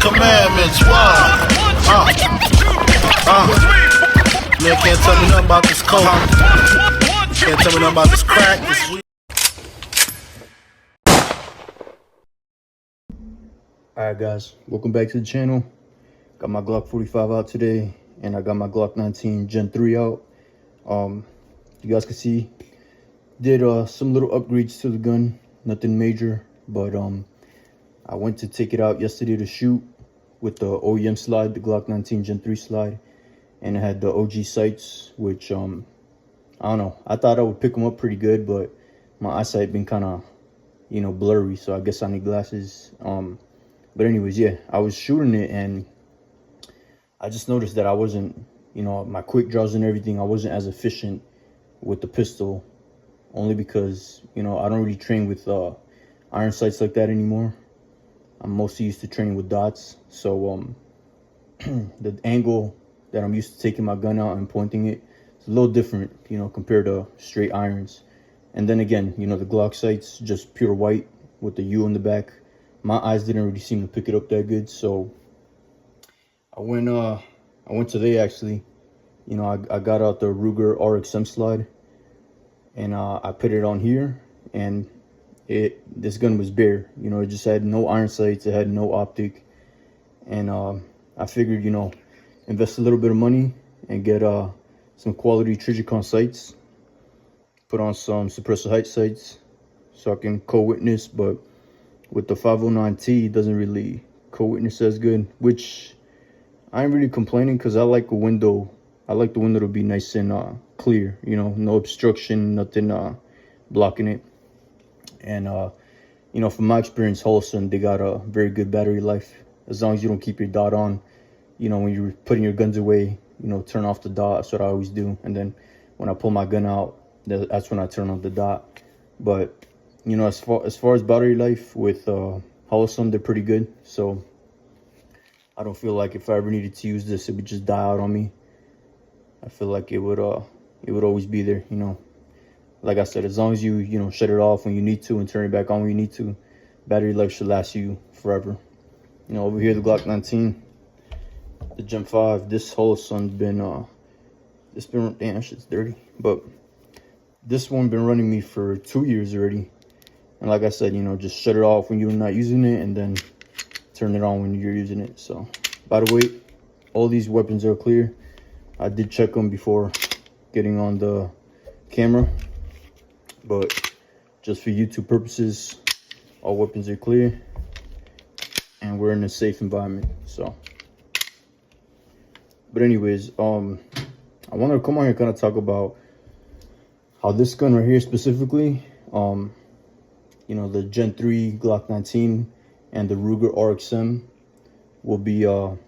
commandments. Why? Man can't tell me nothing about this coke. Can't tell me nothing about this crack, this weed. Alright guys, welcome back to the channel. Got my Glock 45 out today, and I got my Glock 19 Gen 3 out. You guys can see, did some little upgrades to the gun, nothing major, but I went to take it out yesterday to shoot with the OEM slide, the Glock 19 Gen 3 slide, and it had the OG sights, which I don't know, I thought I would pick them up pretty good, but my eyesight been kind of, you know, blurry, so I guess I need glasses. But anyways, yeah, I was shooting it and I just noticed that I wasn't, you know, my quick draws and everything, I wasn't as efficient with the pistol, only because, you know, I don't really train with iron sights like that anymore. I'm mostly used to training with dots, so the angle that I'm used to taking my gun out and pointing it is a little different, you know, compared to straight irons. And then again, you know, the Glock sights just pure white with the U on the back. My eyes didn't really seem to pick it up that good, so I went today actually. You know, I got out the Ruger RXM slide, and I put it on here, and this gun was bare. You know, it just had no iron sights, it had no optic, and I figured, you know, invest a little bit of money and get some quality Trijicon sights, put on some suppressor height sights so I can co-witness. But with the 509T, it doesn't really co-witness as good, which I ain't really complaining, because I like the window to be nice and clear, you know, no obstruction, nothing blocking it. And you know, from my experience, Holson, they got a very good battery life, as long as you don't keep your dot on. You know, when you're putting your guns away, you know, turn off the dot. That's what I always do. And then when I pull my gun out, that's when I turn on the dot. But you know, as far as battery life with Holson, they're pretty good. So I don't feel like if I ever needed to use this, it would just die out on me. I feel like it would always be there, you know. Like I said, as long as you know, shut it off when you need to and turn it back on when you need to, battery life should last you forever. You know, over here, the Glock 19, the Gen 5, this whole sun's been damn, that shit's dirty. But this one been running me for 2 years already. And like I said, you know, just shut it off when you're not using it, and then turn it on when you're using it. So, by the way, all these weapons are clear. I did check them before getting on the camera, but just for YouTube purposes, all weapons are clear and we're in a safe environment. So, but anyways, I want to come on here and kind of talk about how this gun right here specifically, you know, the Gen 3 Glock 19 and the Ruger RXM will be you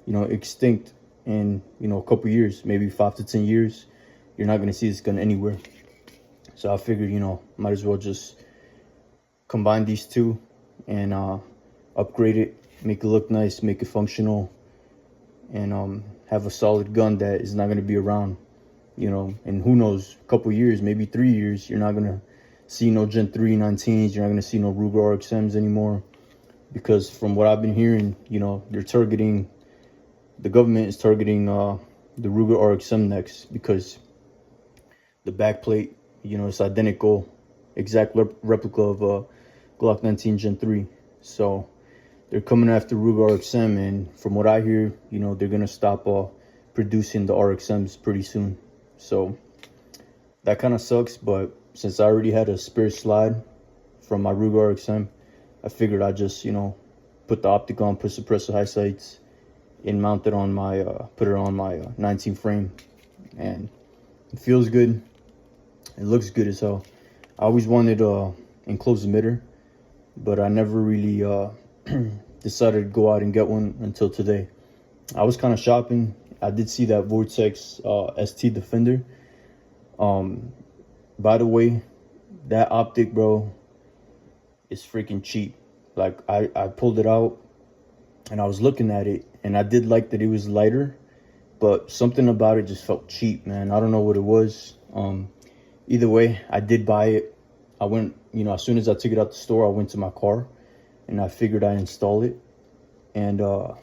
know, extinct in, you know, a couple years, maybe 5 to 10 years. You're not going to see this gun anywhere. So I figured, you know, might as well just combine these two and upgrade it, make it look nice, make it functional, and have a solid gun that is not going to be around, you know. And who knows, a couple years, maybe 3 years, you're not going to see no Gen 3 19s, you're not going to see no Ruger RXMs anymore, because from what I've been hearing, you know, the government is targeting the Ruger RXM next, because the back plate, you know, it's identical, exact replica of Glock 19 Gen 3. So they're coming after Ruger RXM, and from what I hear, you know, they're gonna stop producing the RXMs pretty soon. So that kind of sucks, but since I already had a spare slide from my Ruger RXM, I figured I'd just, you know, put the optic on, put suppressor high sights, and mount it on my put it on my 19 frame, and it feels good. It looks good as hell. I always wanted enclosed emitter, but I never really decided to go out and get one until today. I was kind of shopping. I did see that Vortex ST Defender. By the way, that optic, bro, is freaking cheap. Like, I pulled it out and I was looking at it, and I did like that it was lighter, but something about it just felt cheap, man. I don't know what it was. Either way, I did buy it. I went, you know, as soon as I took it out the store, I went to my car and I figured I'd install it. and I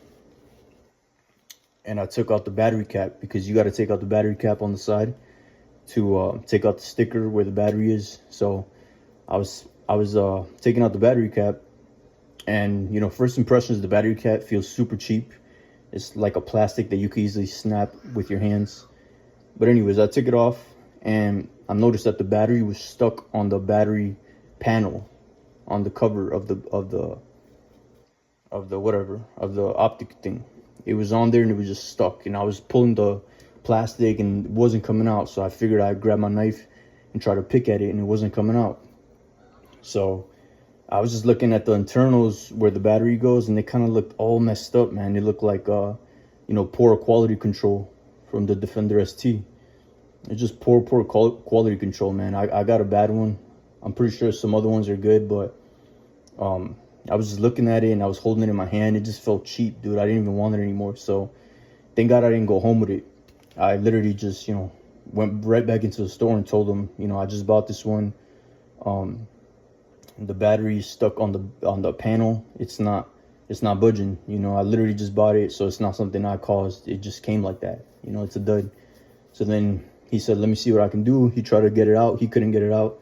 took out the battery cap, because you got to take out the battery cap on the side to take out the sticker where the battery is. So I was taking out the battery cap, and first impressions, the battery cap feels super cheap. It's like a plastic that you can easily snap with your hands. But anyways, I took it off, and I noticed that the battery was stuck on the battery panel, on the cover of the optic thing. It was on there and it was just stuck, and I was pulling the plastic and it wasn't coming out. So I figured I'd grab my knife and try to pick at it, and it wasn't coming out. So I was just looking at the internals where the battery goes, and they kind of looked all messed up, man. They looked like poor quality control from the Defender ST. It's just poor quality control, man. I got a bad one. I'm pretty sure some other ones are good, but I was just looking at it and I was holding it in my hand. It just felt cheap, dude. I didn't even want it anymore. So thank God I didn't go home with it. I literally just, went right back into the store and told them, I just bought this one. The battery is stuck on the panel. It's not budging. I literally just bought it, so it's not something I caused. It just came like that. It's a dud. So then he said, let me see what I can do. He tried to get it out. He couldn't get it out.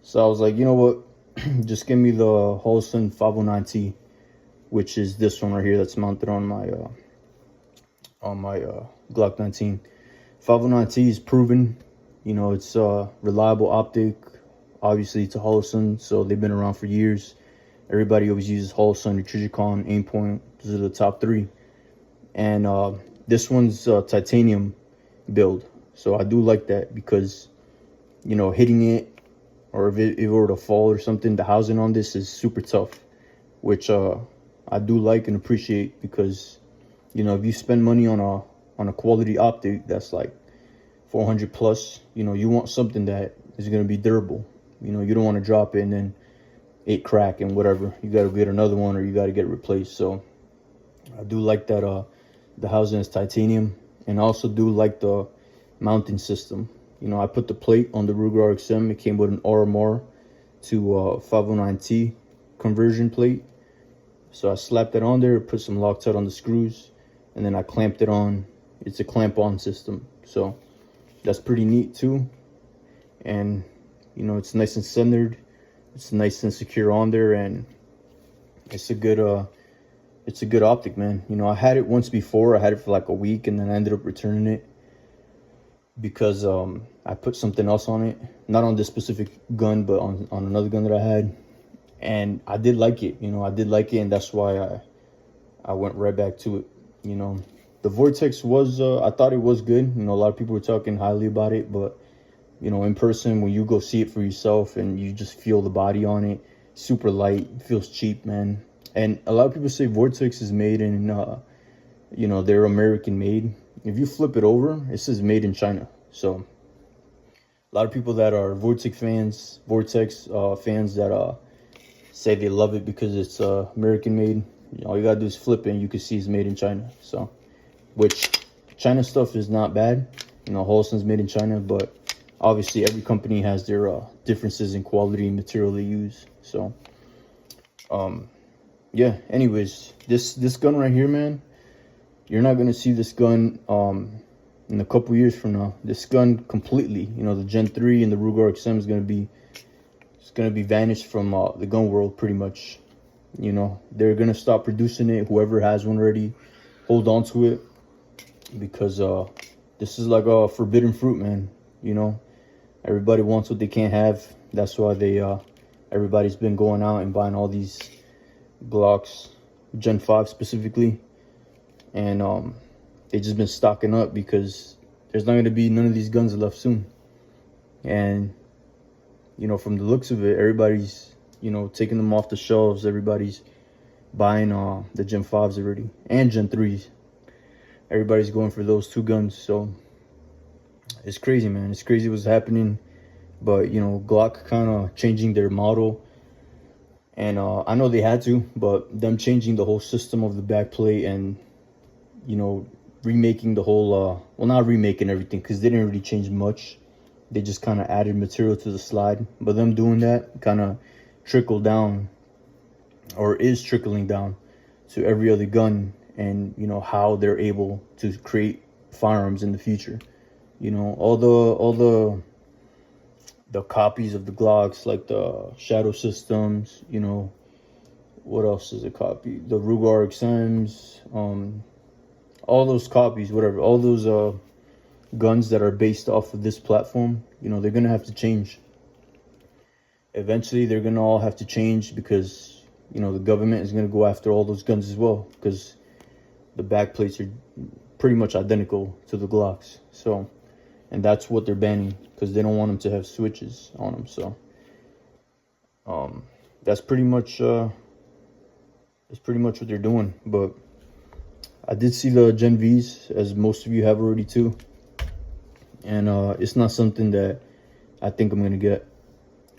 So I was like, you know what? Just give me the Holosun 509T, which is this one right here that's mounted on my Glock 19. 509T is proven. It's a reliable optic. Obviously, it's a Holosun, so they've been around for years. Everybody always uses Holosun, Trijicon, Aimpoint. Those are the top three. And this one's titanium build. So I do like that, because, hitting it, or if it were to fall or something, the housing on this is super tough, which I do like and appreciate, because, if you spend money on a quality optic that's like 400 plus, you want something that is going to be durable. You don't want to drop it and then it crack and whatever. You got to get another one, or you got to get it replaced. So I do like that the housing is titanium, and I also do like the mounting system. I put the plate on the Ruger RXM. It came with an RMR to 509T conversion plate. So I slapped it on there, put some Loctite on the screws, and then I clamped it on. It's a clamp-on system. So that's pretty neat too. And, it's nice and centered. It's nice and secure on there, and it's a good optic, man. I had it once before. I had it for like a week, and then I ended up returning it because I put something else on it, not on this specific gun, but on another gun that I had, and I did like it. I did like it, and that's why I went right back to it. The Vortex was I thought it was good. A lot of people were talking highly about it, but in person, when you go see it for yourself and you just feel the body on it, super light, feels cheap, man. And a lot of people say Vortex is made in they're American made. If you flip it over, it says made in China. So a lot of people that are Vortex fans that say they love it because it's American made. All you gotta do is flip it and you can see it's made in China. So, which China stuff is not bad. Holosun's made in China, but obviously every company has their differences in quality and material they use. So yeah, anyways, this gun right here, man, you're not gonna see this gun in a couple years from now. This gun completely, the Gen 3 and the Ruger XM is gonna be vanished from the gun world pretty much. They're gonna stop producing it. Whoever has one already, hold on to it, because this is like a forbidden fruit, man. Everybody wants what they can't have. That's why everybody's been going out and buying all these Glocks, Gen 5 specifically, and they just been stocking up, because there's not going to be none of these guns left soon. And from the looks of it, everybody's taking them off the shelves. Everybody's buying the Gen 5s already, and Gen 3s. Everybody's going for those two guns. So it's crazy, man. It's crazy what's happening. But Glock kind of changing their model, and I know they had to, but them changing the whole system of the backplate and remaking the whole well, not remaking everything, because they didn't really change much. They just kind of added material to the slide. But them doing that kind of trickled down, or is trickling down, to every other gun, and you know how they're able to create firearms in the future. You know, all the copies of the Glocks, like the Shadow Systems, you know, what else is a copy? The Ruger XMs, all those copies, whatever, all those guns that are based off of this platform, you know, they're gonna have to change. Eventually, they're gonna all have to change because, you know, the government is gonna go after all those guns as well, because the back plates are pretty much identical to the Glocks. So, and that's what they're banning, because they don't want them to have switches on them. So, that's pretty much what they're doing. But I did see the Gen Vs, as most of you have already too, and it's not something that I think I'm gonna get,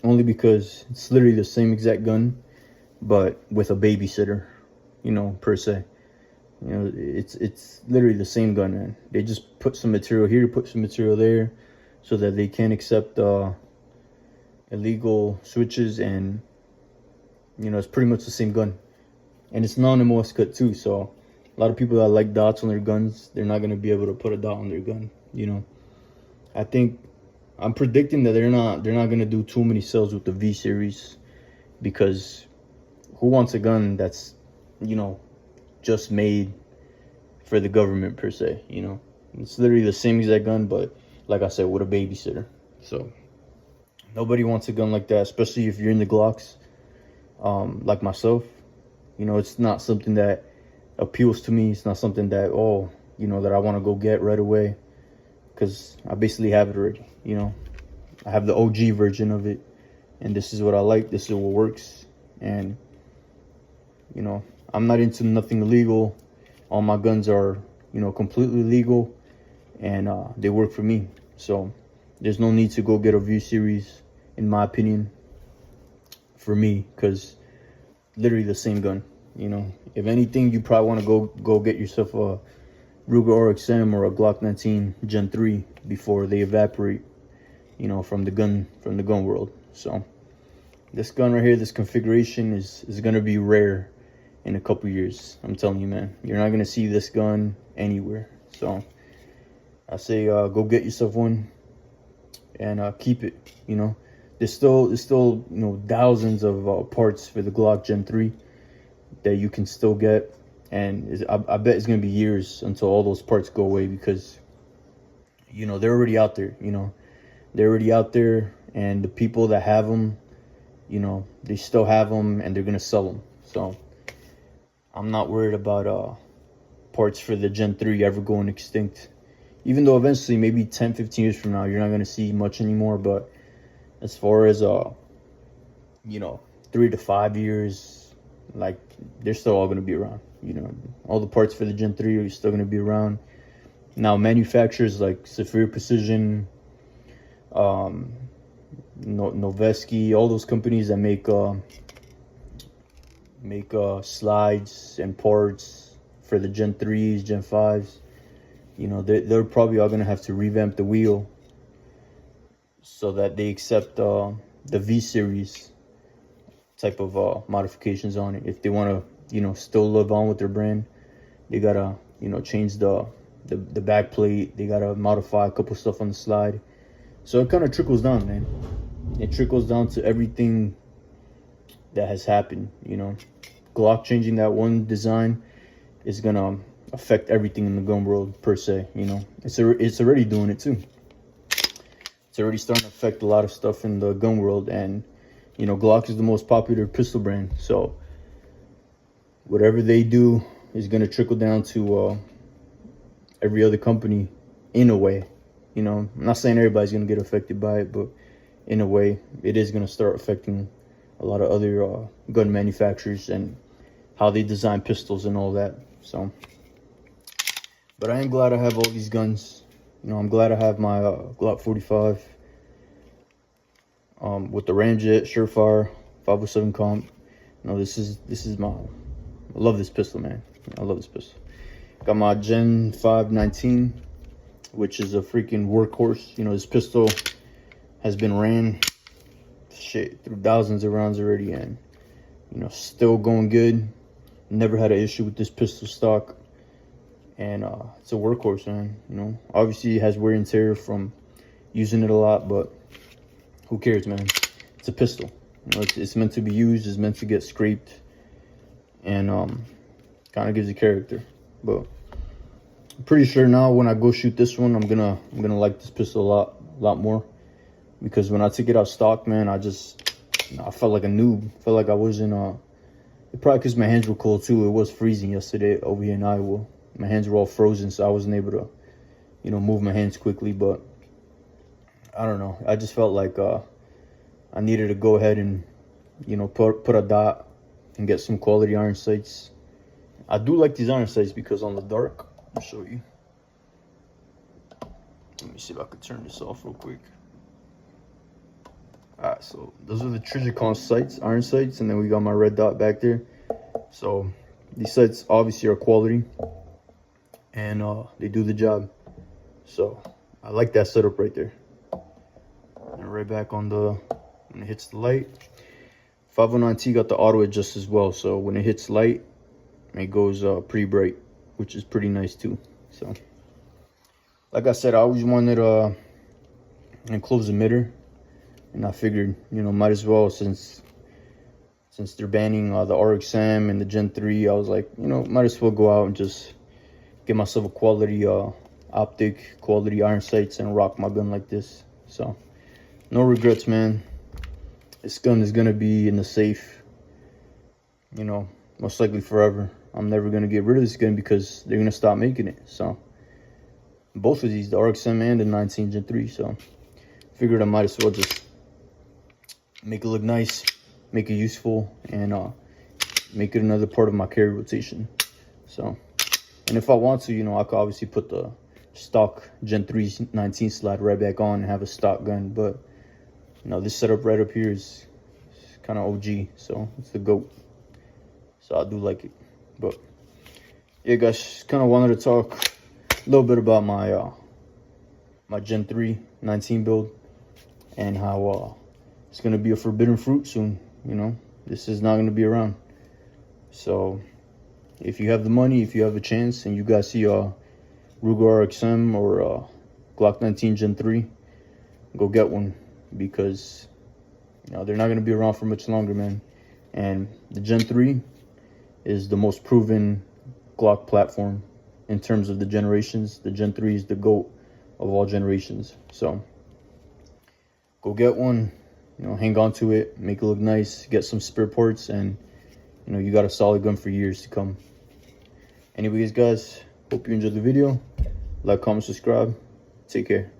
only because it's literally the same exact gun, but with a babysitter, you know, per se. You know, it's literally the same gun, man. They just put some material here, put some material there, so that they can't accept illegal switches, and you know, it's pretty much the same gun, and it's non-MOS cut too. So a lot of people that like dots on their guns, they're not gonna be able to put a dot on their gun. You know, I'm predicting that they're not gonna do too many sales with the V series, because who wants a gun that's, you know, just made for the government per se? You know, it's literally the same exact gun, but like I said, with a babysitter. So nobody wants a gun like that, especially if you're in the Glocks, like myself. You know, it's not something that appeals to me. It's not something that, oh, you know, that I want to go get right away, because I basically have it already. You know, I have the OG version of it, and this is what I like. This is what works. And you know, I'm not into nothing illegal. All my guns are, you know, completely legal, and they work for me. So there's no need to go get a V series, in my opinion, for me, because literally the same gun. You know, if anything, you probably want to go get yourself a Ruger RXM or a Glock 19 Gen 3 before they evaporate, you know, from the gun world. So this gun right here, this configuration is gonna be rare in a couple years. I'm telling you, man, you're not gonna see this gun anywhere. So I say go get yourself one, and keep it. You know, there's still you know, thousands of parts for the Glock Gen 3 that you can still get, and I bet it's gonna be years until all those parts go away, because you know, they're already out there. You know, they're already out there, and the people that have them, you know, they still have them, and they're gonna sell them. So I'm not worried about parts for the Gen 3 ever going extinct, even though eventually, maybe 10-15 years from now, you're not going to see much anymore. But as far as you know, 3 to 5 years, like, they're still all going to be around. You know, all the parts for the Gen 3 are still going to be around. Now manufacturers like Saphir Precision, Noveski, all those companies that make slides and parts for the Gen 3s, Gen 5s, you know, they're probably all gonna have to revamp the wheel so that they accept the V series type of modifications on it. If they want to, you know, still live on with their brand, they gotta, you know, change the back plate. They gotta modify a couple stuff on the slide. So it kind of trickles down, man. It trickles down to everything that has happened. You know, Glock changing that one design is gonna affect everything in the gun world per se. You know, it's already doing it too. It's already starting to affect a lot of stuff in the gun world, and you know, Glock is the most popular pistol brand. So whatever they do is gonna trickle down to every other company in a way. You know, I'm not saying everybody's gonna get affected by it, but in a way, it is gonna start affecting a lot of other gun manufacturers and how they design pistols and all that. So, but I am glad I have all these guns. You know, I'm glad I have my Glock 45 with the Ramjet Surefire 507 comp. You know, this is my, I love this pistol, man. I love this pistol. Got my Gen 5 19, which is a freaking workhorse. You know, this pistol has been ran through thousands of rounds already, and you know, still going good. Never had an issue with this pistol stock, and it's a workhorse, man. You know, obviously it has wear and tear from using it a lot, but who cares, man? It's a pistol. You know, it's meant to be used. It's meant to get scraped, and kind of gives it character. But I'm pretty sure now when I go shoot this one, I'm gonna like this pistol a lot more, because when I took it out stock, man, I just, you know, I felt like a noob. Felt like I wasn't probably because my hands were cold too. It was freezing yesterday over here in Iowa. My hands were all frozen, so I wasn't able to, you know, move my hands quickly. But I don't know. I just felt like I needed to go ahead and, you know, put a dot and get some quality iron sights. I do like these iron sights because on the dark, I'll show you. Let me see if I could turn this off real quick. Alright, so those are the Trijicon sights, iron sights, and then we got my red dot back there. So these sights obviously are quality, and they do the job. So I like that setup right there. And right back on when it hits the light. 509T got the auto adjust as well, so when it hits light, it goes pretty bright, which is pretty nice too. So like I said, I always wanted an enclosed emitter. And I figured, you know, might as well, since they're banning the RXM and the Gen 3, I was like, you know, might as well go out and just get myself a quality optic, quality iron sights, and rock my gun like this. So, no regrets, man. This gun is going to be in the safe, you know, most likely forever. I'm never going to get rid of this gun because they're going to stop making it. So, both of these, the RXM and the 19 Gen 3. So, figured I might as well just make it look nice, make it useful, and make it another part of my carry rotation. So, and if I want to, you know, I could obviously put the stock Gen 3 19 slide right back on and have a stock gun. But, you know, this setup right up here is kind of OG, so it's the GOAT. So I do like it. But yeah, guys, just kind of wanted to talk a little bit about my my Gen 3 19 build, and how it's going to be a forbidden fruit soon. You know, this is not going to be around. So if you have the money, if you have a chance, and you guys see Ruger RXM or Glock 19 Gen 3, go get one, because, you know, they're not going to be around for much longer, man. And the Gen 3 is the most proven Glock platform in terms of the generations. The Gen 3 is the GOAT of all generations. So go get one. You know, hang on to it, make it look nice, get some spare parts, and, you know, you got a solid gun for years to come. Anyways, guys, hope you enjoyed the video. Like, comment, subscribe. Take care.